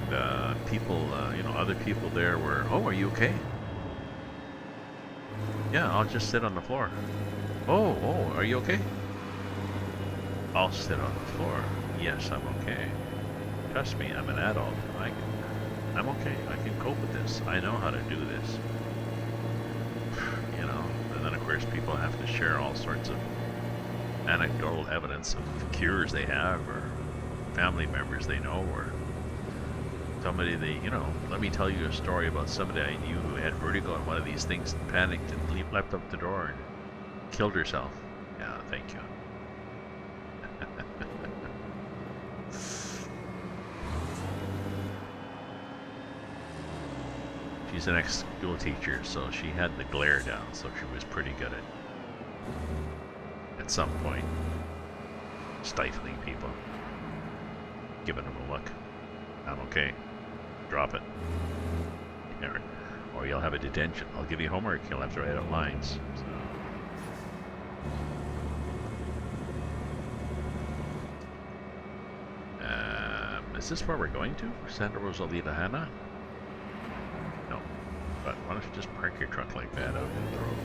Speaker 1: people, you know, other people there were, oh, are you okay? Yeah, I'll just sit on the floor. Oh, are you okay? I'll sit on the floor. Yes, I'm okay. Trust me, I'm an adult. I'm okay. I can cope with this. I know how to do this. You know, and then of course people have to share all sorts of anecdotal evidence of cures they have, or family members they know, or somebody they, you know, let me tell you a story about somebody I knew who had vertigo on one of these things and panicked and leapt up the door and killed herself. thank you. She's an ex-school teacher, so she had the glare down, so she was pretty good at some point, stifling people, giving them a look. I'm okay. Drop it. Or you'll have a detention. I'll give you homework. You'll have to write out lines. So. Is this where we're going to? Santa Rosalita Hanna? No. But why don't you just park your truck like that out in the road?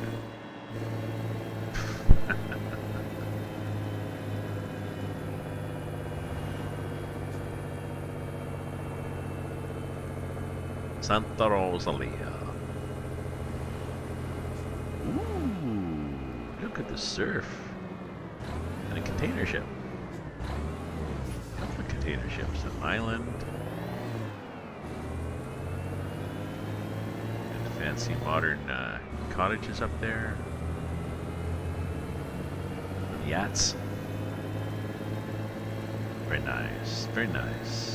Speaker 1: Santa Rosalia. Ooh, look at the surf. And a container ship. A couple of container ships. An island. And fancy modern cottages up there. Yachts. Very nice. Very nice.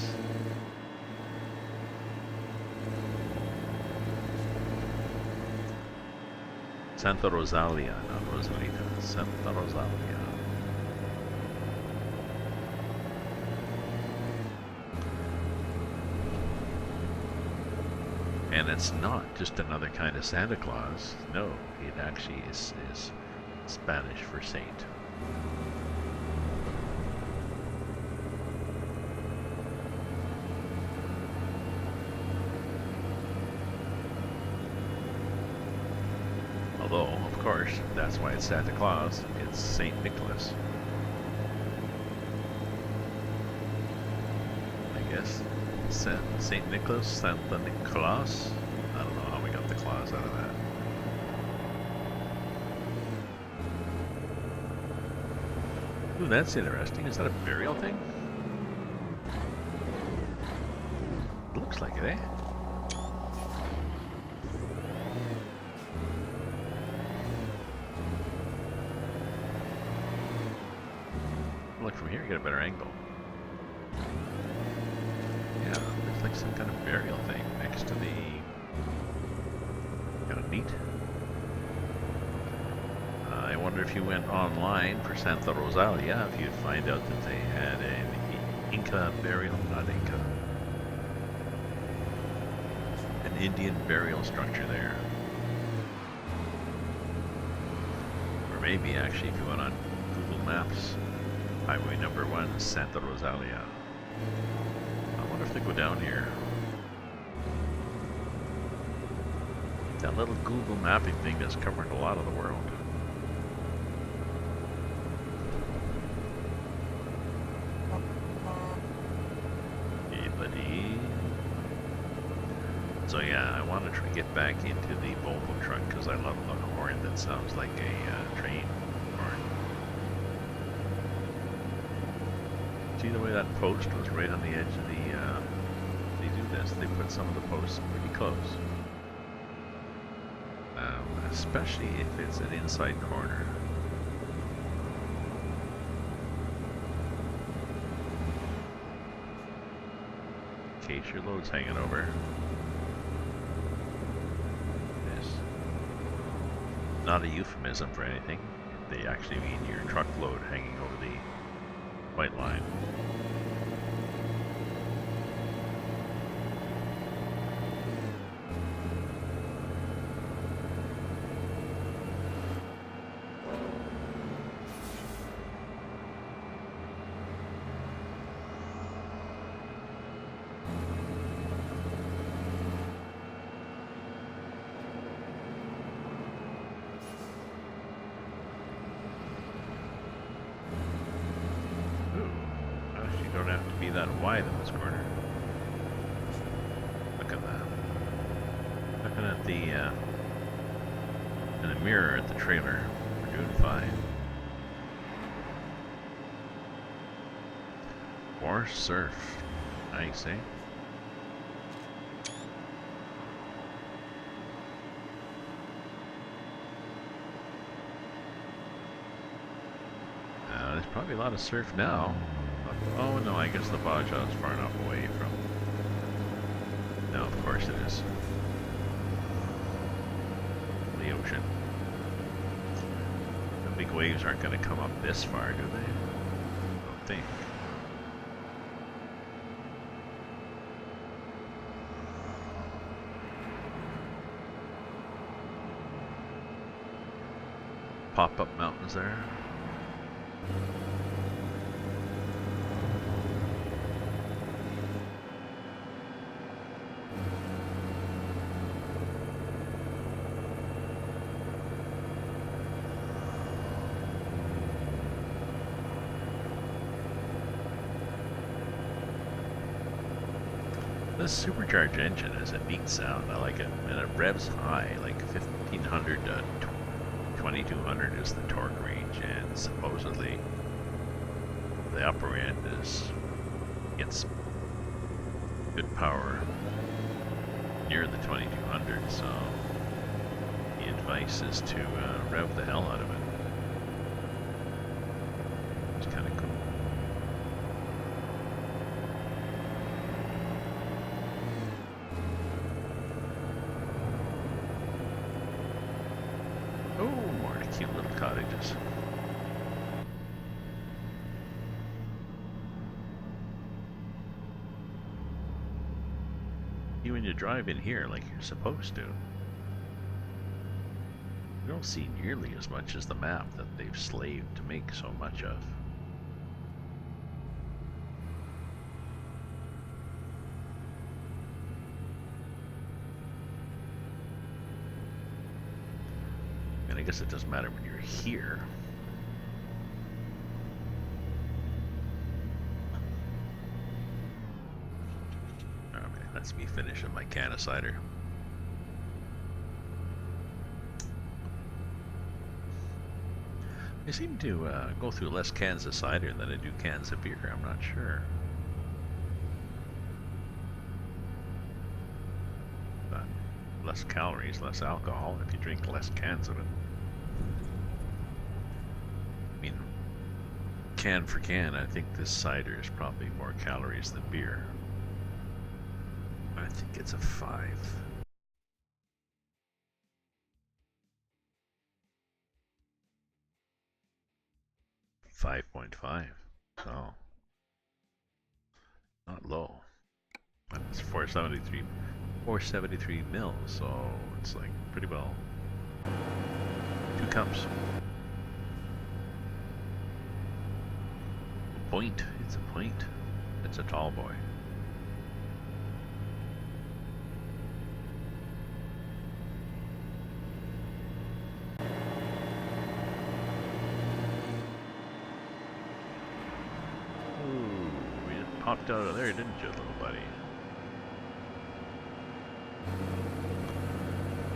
Speaker 1: Santa Rosalia, not Rosalita. Santa Rosalia. And it's not just another kind of Santa Claus. No, it actually is Spanish for saint. Although, of course, that's why it's Santa Claus. It's Saint Nicholas. I guess. Saint Nicholas, Santa Nicholas. I don't know how we got the clause out of that. Ooh, that's interesting. Is that a burial thing? Looks like it, eh? Look from here, get a better angle. Yeah, there's like some kind of burial thing next to the... Kind of neat. I wonder if you went online for Santa Rosalia, if you'd find out that they had an Inca burial, not Inca. An Indian burial structure there. Or maybe actually if you went on Google Maps, Highway number 1, Santa Rosalia. I wonder if they go down here. That little Google mapping thing that's covering a lot of the world. Hey, buddy. So yeah, I want to try to get back into the Volvo truck because I love the horn that sounds like a train horn. See the way that post was right on the edge of the, they do this, they put some of the posts pretty close. Especially if it's an inside corner. In case your load's hanging over. It's not a euphemism for anything. They actually mean your truck load hanging over the white line. Don't have to be that wide in this corner. Look at that. Looking at the in the mirror at the trailer. We're doing fine. Or surf. Nice, eh? Probably a lot of surf now. Oh no, I guess the Baja is far enough away from... No, of course it is. The ocean. The big waves aren't going to come up this far, do they? I don't think. Pop-up mountains there. This supercharged engine is a neat sound. I like it. And it revs high, like 1500 to 2200 is the torque range, and supposedly the upper end gets good power near the 2200, so the advice is to rev the hell out of it. It's kind of cool. Cute little cottages. You when you drive in here like you're supposed to, you don't see nearly as much as the map that they've slaved to make so much of. I guess it doesn't matter when you're here. Okay, let's be finishing my can of cider. I seem to go through less cans of cider than I do cans of beer. I'm not sure. But less calories, less alcohol if you drink less cans of it. I mean, can for can, I think this cider is probably more calories than beer. I think it's a 5. 5.5. So, not low. It's 473 mils, so it's like pretty well 2 cups. Point. It's a point. It's a tall boy. Ooh, you just popped out of there, didn't you, little buddy?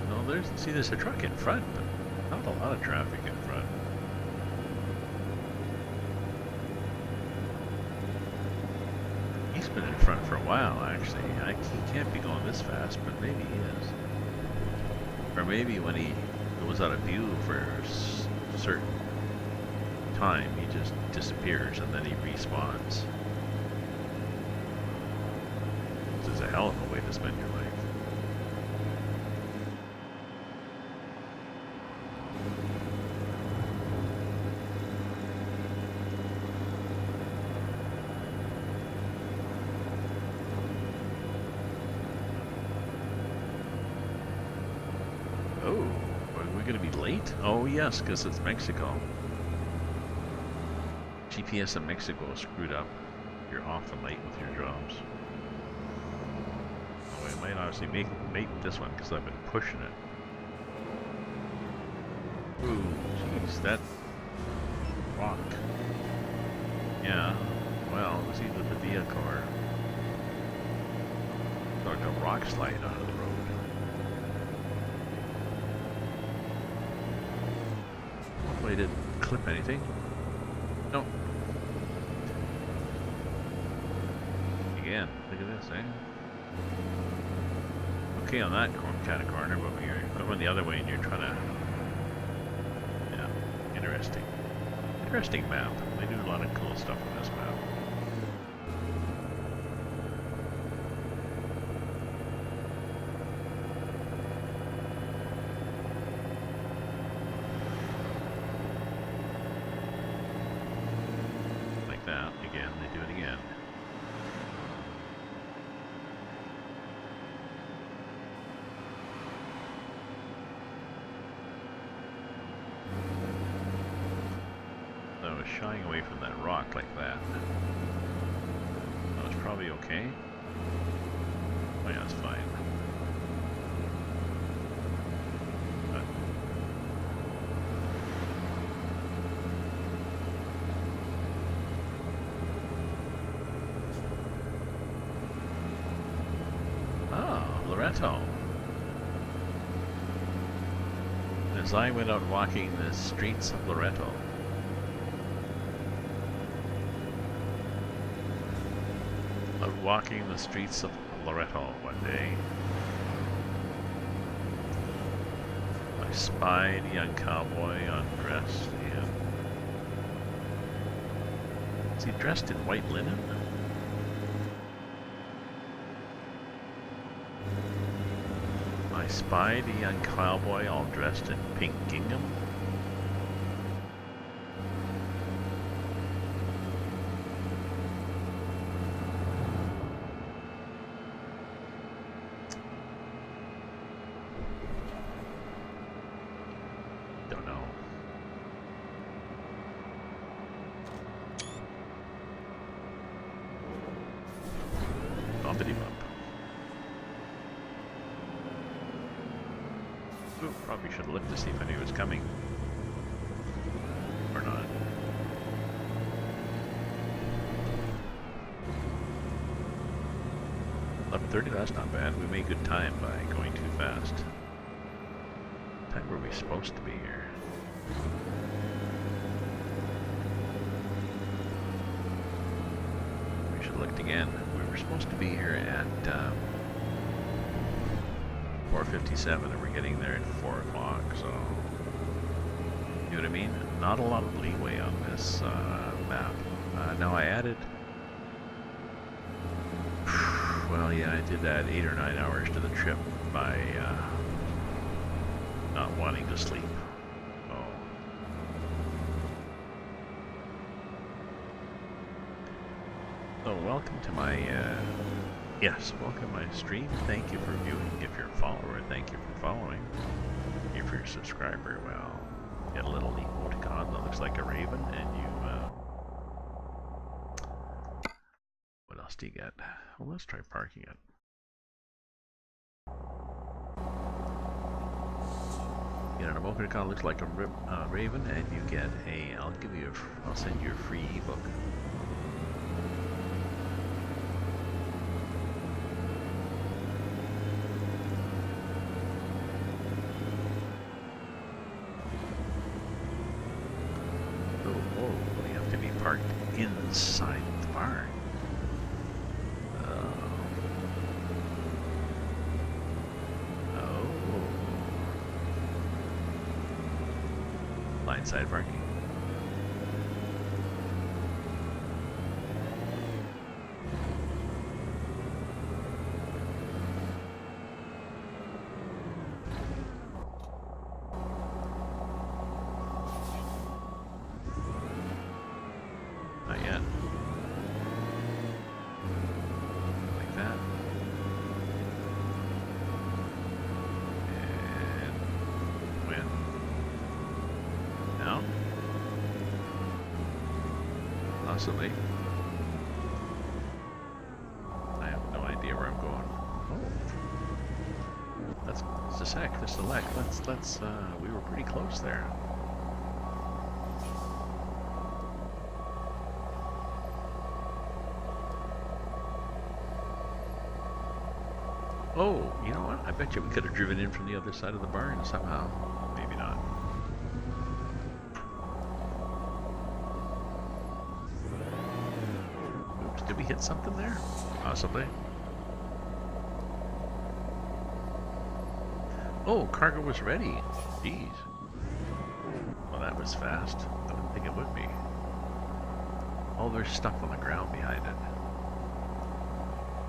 Speaker 1: No, there's a truck in front, but not a lot of traffic in front. He's been in front for a while, actually. He can't be going this fast, but maybe he is. Or maybe when he goes out of view for a certain time, he just disappears and then he respawns. This is a hell of a way to spend your life. Oh, are we going to be late? Oh yes, because it's Mexico. GPS in Mexico is screwed up. You're often late with your jobs. Oh, we might obviously make this one because I've been pushing it. Ooh, jeez, that rock. Yeah, well, it was either the vehicle or like a rock slide onto the road. Hopefully I didn't clip anything. Nope. Again, look at this, eh? Okay on that kind of corner, but when you're going the other way and you're trying to... Yeah, interesting. Interesting map. They do a lot of cool stuff on this map. Like that. Again, they do it again. Shying away from that rock like that. That was probably okay. Oh yeah, that's fine. But oh, Loreto. As I went out walking the streets of Loreto, walking the streets of Loreto one day, I spied a young cowboy undressed in... Is he dressed in white linen? I spied a young cowboy all dressed in pink gingham. Probably should have looked to see if anybody was coming. Or not. $11:30, that's not bad. We made good time by going too fast. What time were we supposed to be here? We should have looked again. We were supposed to be here at 4:57 and we're getting there at 4 o'clock, so you know what I mean? Not a lot of leeway on this map. Now I added, well yeah, I did add 8 or 9 hours to the trip by not wanting to sleep. So welcome to my yes, welcome to my stream. Thank you for viewing. If you're a follower, thank you for following. If you're a subscriber, well, get a little emoticon that looks like a raven, and you, what else do you get? Well, let's try parking it. Get an emoticon that looks like a raven, and you get a, I'll send you a free ebook. Inside the barn. Oh. Blindside parking. Not yet. Like that. And when? Now? Possibly. I have no idea where I'm going. Oh. Let's select. Let's we were pretty close there. Oh, you know what? I bet you we could have driven in from the other side of the barn somehow. Maybe not. Oops, did we hit something there? Possibly. Oh, cargo was ready. Jeez. Well, that was fast. think it would be. Oh, there's stuff on the ground behind it.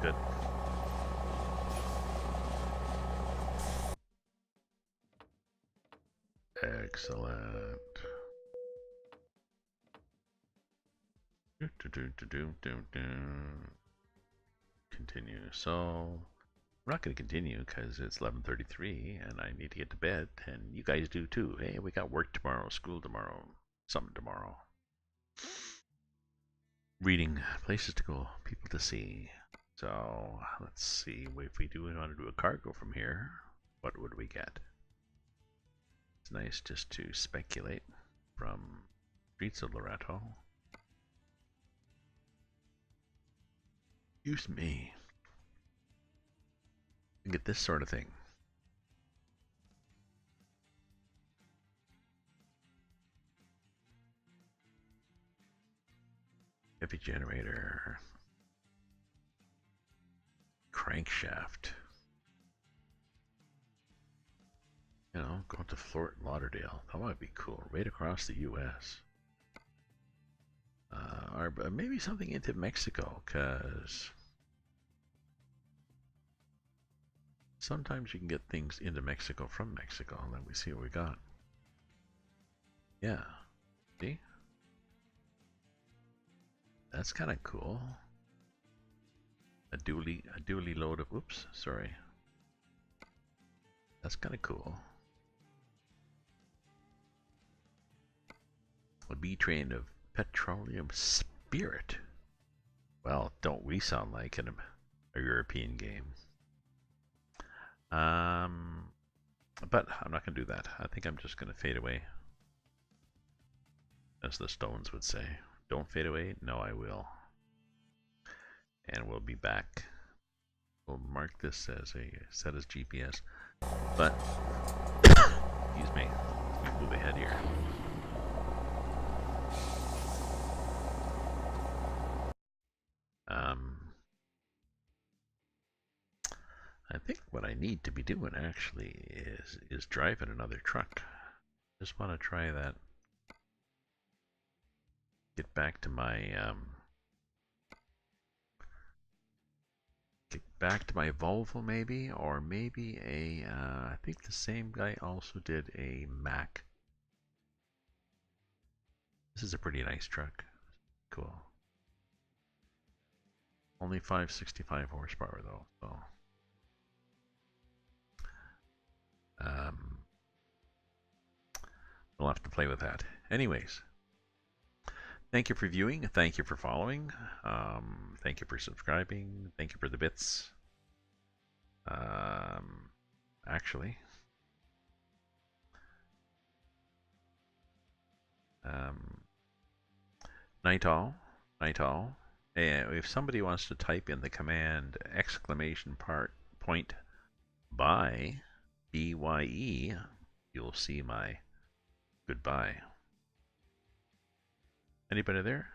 Speaker 1: Good. Excellent. Continue. So we're not going to continue because it's 11:33 and I need to get to bed, and you guys do too. Hey, we got work tomorrow, school tomorrow, something tomorrow. Reading, places to go, people to see. So let's see if we want to do a cargo from here. What would we get? It's nice just to speculate from streets of Loretto. Use me. And get this sort of thing. Heavy generator. Crankshaft. You know, going to Fort Lauderdale. That might be cool. Right across the U.S. Or maybe something into Mexico, because sometimes you can get things into Mexico from Mexico. Let me see what we got. Yeah. See? That's kind of cool. A dually load of, oops, sorry. That's kind of cool. A B train of petroleum spirit. Well, don't we sound like a European game? But I'm not going to do that. I think I'm just going to fade away. As the Stones would say. Don't fade away? No, I will. And we'll be back. We'll mark this as set as GPS. But, excuse me, let me move ahead here. I think what I need to be doing actually is driving another truck. Just want to try that. Get back to my Volvo maybe, or maybe I think the same guy also did a Mack. This is a pretty nice truck. Cool. Only 565 horsepower though, so we'll have to play with that. Anyways, thank you for viewing. Thank you for following. Thank you for subscribing. Thank you for the bits. Actually, night all. If somebody wants to type in the command exclamation point by BYE, you'll see my goodbye. Anybody there?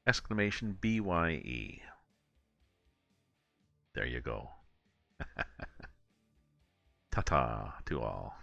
Speaker 1: Exclamation BYE. There you go. Ta-ta to all.